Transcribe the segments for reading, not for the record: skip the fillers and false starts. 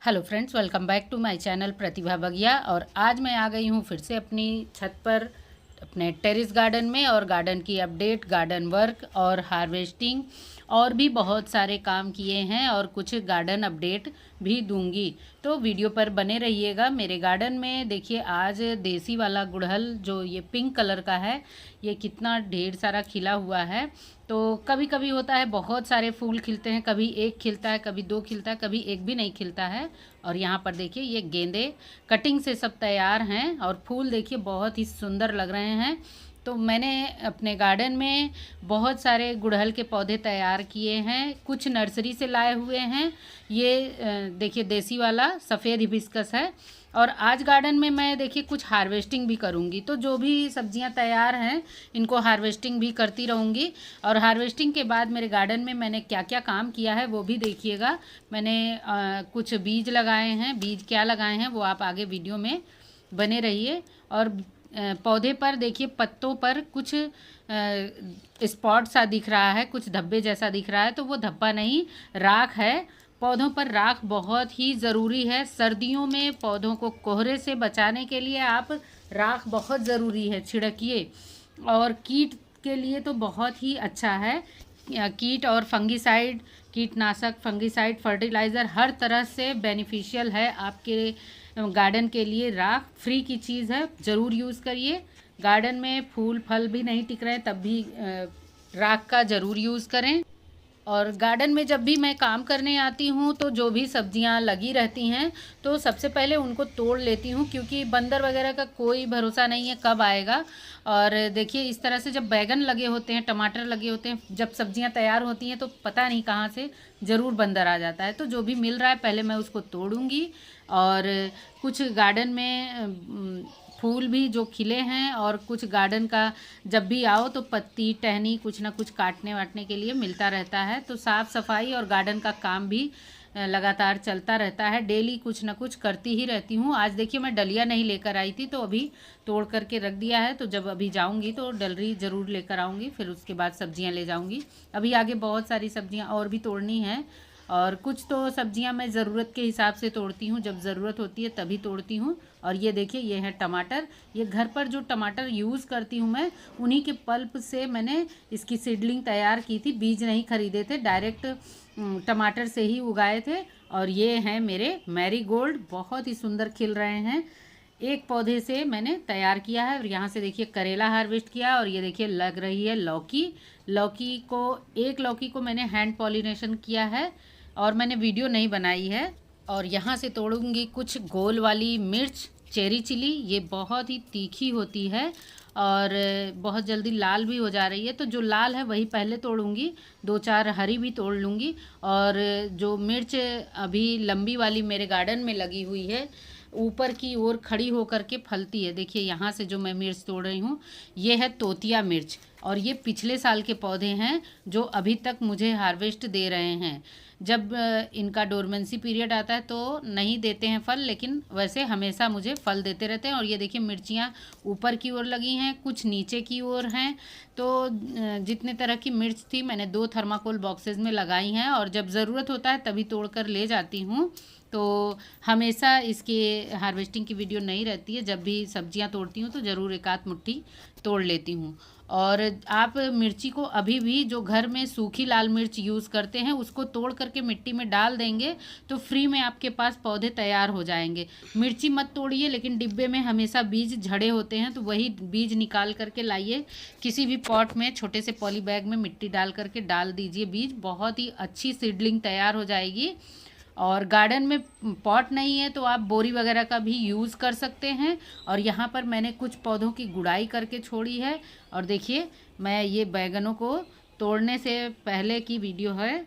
Hello friends, welcome back to my channel Pratibha Bagiya. और आज मैं आ गई हूँ फिर से अपनी छत पर अपने टेरेस गार्डन में, और गार्डन की अपडेट, गार्डन वर्क और हार्वेस्टिंग और भी बहुत सारे काम किए हैं, और कुछ गार्डन अपडेट भी दूंगी। तो वीडियो पर बने रहिएगा। मेरे गार्डन में देखिए, आज देसी वाला गुड़हल जो ये पिंक कलर का है, ये कितना ढेर सारा खिला हुआ है। तो कभी कभी होता है बहुत सारे फूल खिलते हैं, कभी एक खिलता है, कभी दो खिलता है, कभी एक भी नहीं खिलता है। और यहाँ पर देखिए, ये गेंदे कटिंग से सब तैयार हैं, और फूल देखिए बहुत ही सुंदर लग रहे हैं। तो मैंने अपने गार्डन में बहुत सारे गुड़हल के पौधे तैयार किए हैं, कुछ नर्सरी से लाए हुए हैं। ये देखिए देसी वाला सफ़ेद हिबिस्कस है। और आज गार्डन में मैं देखिए कुछ हार्वेस्टिंग भी करूँगी, तो जो भी सब्जियां तैयार हैं इनको हार्वेस्टिंग भी करती रहूँगी। और हार्वेस्टिंग के बाद मेरे गार्डन में मैंने क्या क्या काम किया है वो भी देखिएगा। मैंने कुछ बीज लगाए हैं, बीज क्या लगाए हैं वो आप आगे वीडियो में बने रहिए। और पौधे पर देखिए, पत्तों पर कुछ स्पॉट सा दिख रहा है, कुछ धब्बे जैसा दिख रहा है, तो वो धब्बा नहीं, राख है। पौधों पर राख बहुत ही ज़रूरी है। सर्दियों में पौधों को कोहरे से बचाने के लिए आप राख बहुत ज़रूरी है, छिड़किए। और कीट के लिए तो बहुत ही अच्छा है। कीट और फंगीसाइड, कीटनाशक, फंगीसाइड, फर्टिलाइज़र हर तरह से बेनिफिशियल है आपके गार्डन के लिए। राख फ्री की चीज़ है, ज़रूर यूज़ करिए। गार्डन में फूल फल भी नहीं टिक रहे तब भी राख का ज़रूर यूज़ करें। और गार्डन में जब भी मैं काम करने आती हूँ तो जो भी सब्जियाँ लगी रहती हैं तो सबसे पहले उनको तोड़ लेती हूँ, क्योंकि बंदर वगैरह का कोई भरोसा नहीं है कब आएगा। और देखिए, इस तरह से जब बैगन लगे होते हैं, टमाटर लगे होते हैं, जब सब्जियाँ तैयार होती हैं तो पता नहीं कहाँ से ज़रूर बंदर आ जाता है। तो जो भी मिल रहा है पहले मैं उसको तोड़ूंगी। और कुछ गार्डन में फूल भी जो खिले हैं, और कुछ गार्डन का जब भी आओ तो पत्ती टहनी कुछ ना कुछ काटने वाटने के लिए मिलता रहता है। तो साफ़ सफाई और गार्डन का काम भी लगातार चलता रहता है। डेली कुछ ना कुछ करती ही रहती हूँ। आज देखिए, मैं डलिया नहीं लेकर आई थी तो अभी तोड़ करके रख दिया है। तो जब अभी जाऊँगी तो डलरी ज़रूर लेकर आऊँगी, फिर उसके बाद सब्जियाँ ले जाऊँगी। अभी आगे बहुत सारी सब्जियाँ और भी तोड़नी हैं। और कुछ तो सब्जियां मैं ज़रूरत के हिसाब से तोड़ती हूँ, जब ज़रूरत होती है तभी तोड़ती हूँ। और ये देखिए, ये है टमाटर। ये घर पर जो टमाटर यूज़ करती हूँ मैं, उन्हीं के पल्प से मैंने इसकी सीडलिंग तैयार की थी। बीज नहीं खरीदे थे, डायरेक्ट टमाटर से ही उगाए थे। और ये हैं मेरे मैरीगोल्ड, बहुत ही सुंदर खिल रहे हैं। एक पौधे से मैंने तैयार किया है। और यहाँ से देखिए करेला हार्वेस्ट किया। और ये देखिए लग रही है लौकी। लौकी को, एक लौकी को मैंने हैंड पॉलिनेशन किया है और मैंने वीडियो नहीं बनाई है। और यहाँ से तोड़ूंगी कुछ गोल वाली मिर्च, चेरी चिली। ये बहुत ही तीखी होती है और बहुत जल्दी लाल भी हो जा रही है, तो जो लाल है वही पहले तोड़ूंगी। दो चार हरी भी तोड़ लूँगी। और जो मिर्च अभी लंबी वाली मेरे गार्डन में लगी हुई है, ऊपर की ओर खड़ी होकर के फलती है। देखिए, यहाँ से जो मैं मिर्च तोड़ रही हूँ, ये है तोतिया मिर्च। और ये पिछले साल के पौधे हैं जो अभी तक मुझे हार्वेस्ट दे रहे हैं। जब इनका डोरमेंसी पीरियड आता है तो नहीं देते हैं फल, लेकिन वैसे हमेशा मुझे फल देते रहते हैं। और ये देखिए, मिर्चियाँ ऊपर की ओर लगी हैं, कुछ नीचे की ओर हैं। तो जितने तरह की मिर्च थी मैंने 2 थर्माकोल बॉक्सेस में लगाई हैं, और जब ज़रूरत होता है तभी तोड़ कर ले जाती हूँ। तो हमेशा इसके हार्वेस्टिंग की वीडियो नहीं रहती है। जब भी सब्जियां तोड़ती हूँ तो ज़रूर एक आध मुट्ठी तोड़ लेती हूँ। और आप मिर्ची को अभी भी, जो घर में सूखी लाल मिर्च यूज़ करते हैं, उसको तोड़ करके मिट्टी में डाल देंगे तो फ्री में आपके पास पौधे तैयार हो जाएंगे। मिर्ची मत तोड़िए, लेकिन डिब्बे में हमेशा बीज झड़े होते हैं, तो वही बीज निकाल करके लाइए। किसी भी पॉट में छोटे से पॉली बैग में मिट्टी डाल करके डाल दीजिए बीज, बहुत ही अच्छी सीडलिंग तैयार हो जाएगी। और गार्डन में पॉट नहीं है तो आप बोरी वगैरह का भी यूज़ कर सकते हैं। और यहाँ पर मैंने कुछ पौधों की गुड़ाई करके छोड़ी है। और देखिए, मैं ये बैगनों को तोड़ने से पहले की वीडियो है।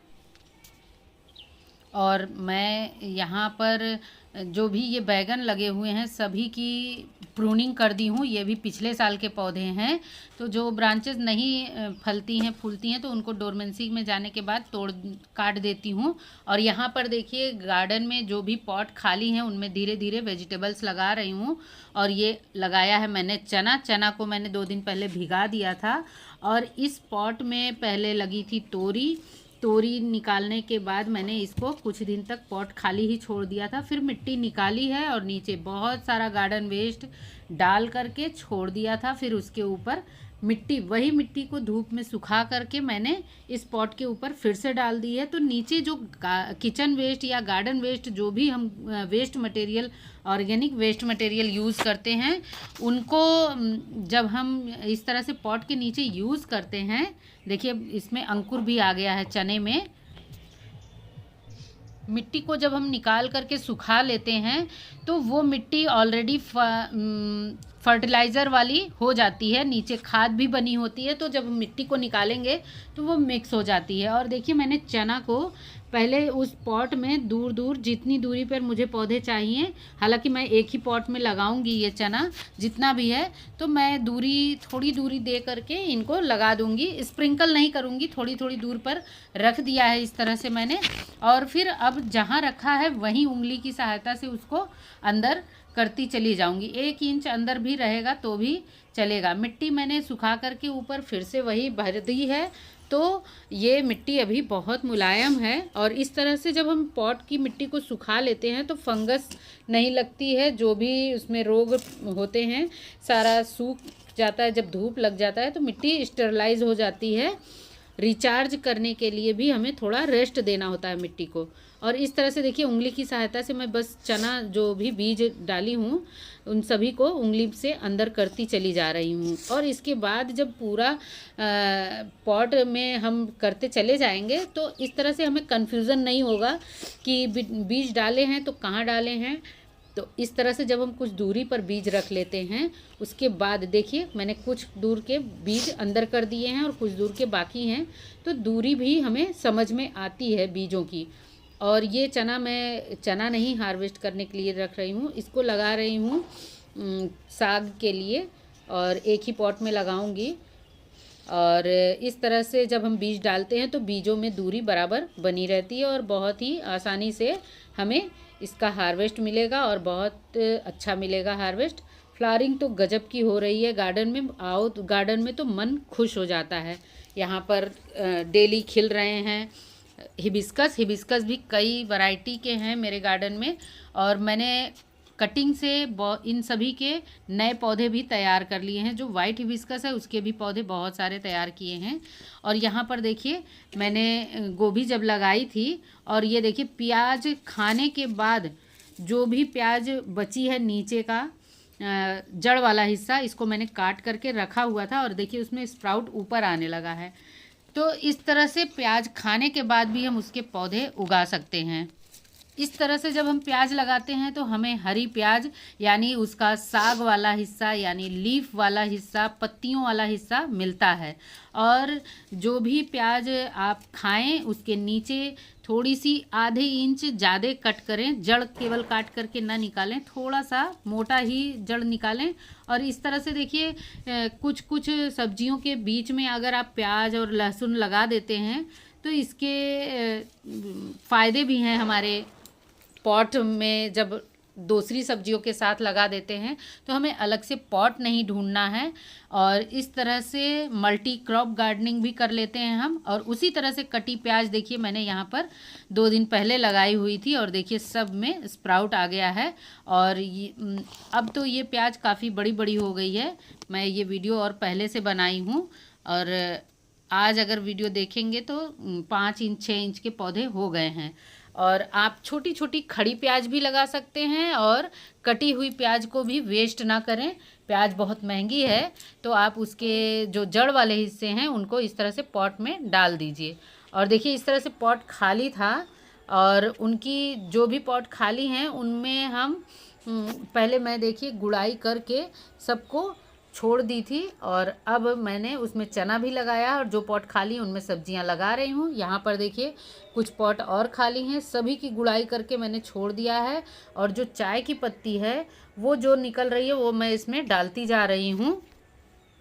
और मैं यहाँ पर जो भी ये बैगन लगे हुए हैं सभी की प्रूनिंग कर दी हूँ। ये भी पिछले साल के पौधे हैं, तो जो ब्रांचेस नहीं फलती हैं फूलती हैं तो उनको डोरमेंसी में जाने के बाद तोड़ काट देती हूँ। और यहाँ पर देखिए, गार्डन में जो भी पॉट खाली हैं उनमें धीरे धीरे वेजिटेबल्स लगा रही हूँ। और ये लगाया है मैंने चना। चना को मैंने 2 दिन पहले भिगा दिया था। और इस पॉट में पहले लगी थी तोरी, तोरी निकालने के बाद मैंने इसको कुछ दिन तक पॉट खाली ही छोड़ दिया था, फिर मिट्टी निकाली है और नीचे बहुत सारा गार्डन वेस्ट डाल करके छोड़ दिया था। फिर उसके ऊपर वही मिट्टी को धूप में सुखा करके मैंने इस पॉट के ऊपर फिर से डाल दी है। तो नीचे जो किचन वेस्ट या गार्डन वेस्ट, जो भी हम waste material, organic waste material use करते हैं, उनको जब हम इस तरह से पॉट के नीचे यूज़ करते हैं, देखिए इसमें अंकुर भी आ गया है चने में। मिट्टी को जब हम निकाल करके सुखा लेते हैं तो वो मिट्टी ऑलरेडी फर्टिलाइज़र वाली हो जाती है, नीचे खाद भी बनी होती है। तो जब मिट्टी को निकालेंगे तो वो मिक्स हो जाती है। और देखिए मैंने चना को पहले उस पॉट में दूर दूर, जितनी दूरी पर मुझे पौधे चाहिए, हालांकि मैं एक ही पॉट में लगाऊंगी ये चना जितना भी है, तो मैं थोड़ी दूरी दे करके इनको लगा दूंगी। स्प्रिंकल नहीं करूंगी, थोड़ी थोड़ी दूर पर रख दिया है इस तरह से मैंने। और फिर अब जहाँ रखा है वहीं उंगली की सहायता से उसको अंदर करती चली जाऊंगी। 1 इंच अंदर भी रहेगा तो भी चलेगा। मिट्टी मैंने सुखा करके ऊपर फिर से वही भर दी है, तो ये मिट्टी अभी बहुत मुलायम है। और इस तरह से जब हम पॉट की मिट्टी को सुखा लेते हैं तो फंगस नहीं लगती है, जो भी उसमें रोग होते हैं सारा सूख जाता है। जब धूप लग जाता है तो मिट्टी स्टेरलाइज हो जाती है। रिचार्ज करने के लिए भी हमें थोड़ा रेस्ट देना होता है मिट्टी को। और इस तरह से देखिए उंगली की सहायता से मैं बस चना जो भी बीज डाली हूँ उन सभी को उंगली से अंदर करती चली जा रही हूँ। और इसके बाद जब पूरा पॉट में हम करते चले जाएंगे तो इस तरह से हमें कन्फ्यूज़न नहीं होगा कि बीज डाले हैं तो कहाँ डाले हैं। तो इस तरह से जब हम कुछ दूरी पर बीज रख लेते हैं, उसके बाद देखिए मैंने कुछ दूर के बीज अंदर कर दिए हैं और कुछ दूर के बाकी हैं, तो दूरी भी हमें समझ में आती है बीजों की। और ये चना मैं चना नहीं हार्वेस्ट करने के लिए रख रही हूँ, इसको लगा रही हूँ साग के लिए, और एक ही पॉट में लगाऊंगी। और इस तरह से जब हम बीज डालते हैं तो बीजों में दूरी बराबर बनी रहती है और बहुत ही आसानी से हमें इसका हार्वेस्ट मिलेगा और बहुत अच्छा मिलेगा हार्वेस्ट। फ्लावरिंग तो गजब की हो रही है गार्डन में। आओ तो गार्डन में तो मन खुश हो जाता है। यहाँ पर डेली खिल रहे हैं हिबिस्कस भी कई वैरायटी के हैं मेरे गार्डन में। और मैंने कटिंग से इन सभी के नए पौधे भी तैयार कर लिए हैं। जो वाइट हिबिस्कस है उसके भी पौधे बहुत सारे तैयार किए हैं। और यहाँ पर देखिए मैंने गोभी जब लगाई थी, और ये देखिए प्याज खाने के बाद जो भी प्याज बची है नीचे का जड़ वाला हिस्सा, इसको मैंने काट करके रखा हुआ था और देखिए उसमें स्प्राउट ऊपर आने लगा है। तो इस तरह से प्याज खाने के बाद भी हम उसके पौधे उगा सकते हैं। इस तरह से जब हम प्याज लगाते हैं तो हमें हरी प्याज यानी उसका साग वाला हिस्सा यानी लीफ वाला हिस्सा, पत्तियों वाला हिस्सा मिलता है। और जो भी प्याज आप खाएं उसके नीचे थोड़ी सी आधे इंच ज़्यादा कट करें, जड़ केवल काट करके ना निकालें, थोड़ा सा मोटा ही जड़ निकालें। और इस तरह से देखिए कुछ कुछ सब्जियों के बीच में अगर आप प्याज और लहसुन लगा देते हैं तो इसके फ़ायदे भी हैं। हमारे पॉट में जब दूसरी सब्जियों के साथ लगा देते हैं तो हमें अलग से पॉट नहीं ढूंढना है, और इस तरह से मल्टी क्रॉप गार्डनिंग भी कर लेते हैं हम। और उसी तरह से कटी प्याज देखिए मैंने यहाँ पर 2 दिन पहले लगाई हुई थी और देखिए सब में स्प्राउट आ गया है। और अब तो ये प्याज काफ़ी बड़ी बड़ी हो गई है। मैं ये वीडियो और पहले से बनाई हूँ, और आज अगर वीडियो देखेंगे तो 5 इंच 6 इंच के पौधे हो गए हैं। और आप छोटी छोटी खड़ी प्याज भी लगा सकते हैं, और कटी हुई प्याज को भी वेस्ट ना करें। प्याज बहुत महंगी है, तो आप उसके जो जड़ वाले हिस्से हैं उनको इस तरह से पॉट में डाल दीजिए। और देखिए इस तरह से पॉट खाली था, और उनकी जो भी पॉट खाली हैं उनमें हम पहले मैं देखिए गुड़ाई करके सबको छोड़ दी थी। और अब मैंने उसमें चना भी लगाया, और जो पॉट खाली उनमें सब्जियां लगा रही हूँ। यहाँ पर देखिए कुछ पॉट और खाली हैं, सभी की गुड़ाई करके मैंने छोड़ दिया है। और जो चाय की पत्ती है वो जो निकल रही है वो मैं इसमें डालती जा रही हूँ।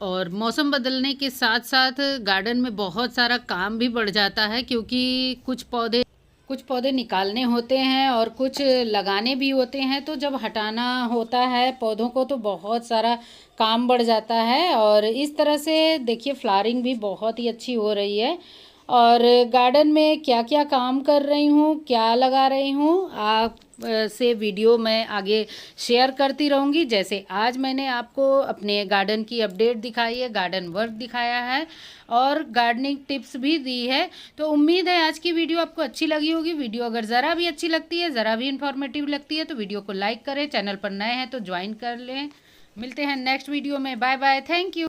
और मौसम बदलने के साथ साथ गार्डन में बहुत सारा काम भी बढ़ जाता है, क्योंकि कुछ पौधे निकालने होते हैं और कुछ लगाने भी होते हैं। तो जब हटाना होता है पौधों को तो बहुत सारा काम बढ़ जाता है। और इस तरह से देखिए फ्लावरिंग भी बहुत ही अच्छी हो रही है। और गार्डन में क्या क्या काम कर रही हूँ, क्या लगा रही हूँ, आप से वीडियो मैं आगे शेयर करती रहूँगी। जैसे आज मैंने आपको अपने गार्डन की अपडेट दिखाई है, गार्डन वर्क दिखाया है और गार्डनिंग टिप्स भी दी है। तो उम्मीद है आज की वीडियो आपको अच्छी लगी होगी। वीडियो अगर ज़रा भी अच्छी लगती है, ज़रा भी इन्फॉर्मेटिव लगती है तो वीडियो को लाइक करें, चैनल पर नए हैं तो ज्वाइन कर लें। मिलते हैं नेक्स्ट वीडियो में। Bye bye, thank you.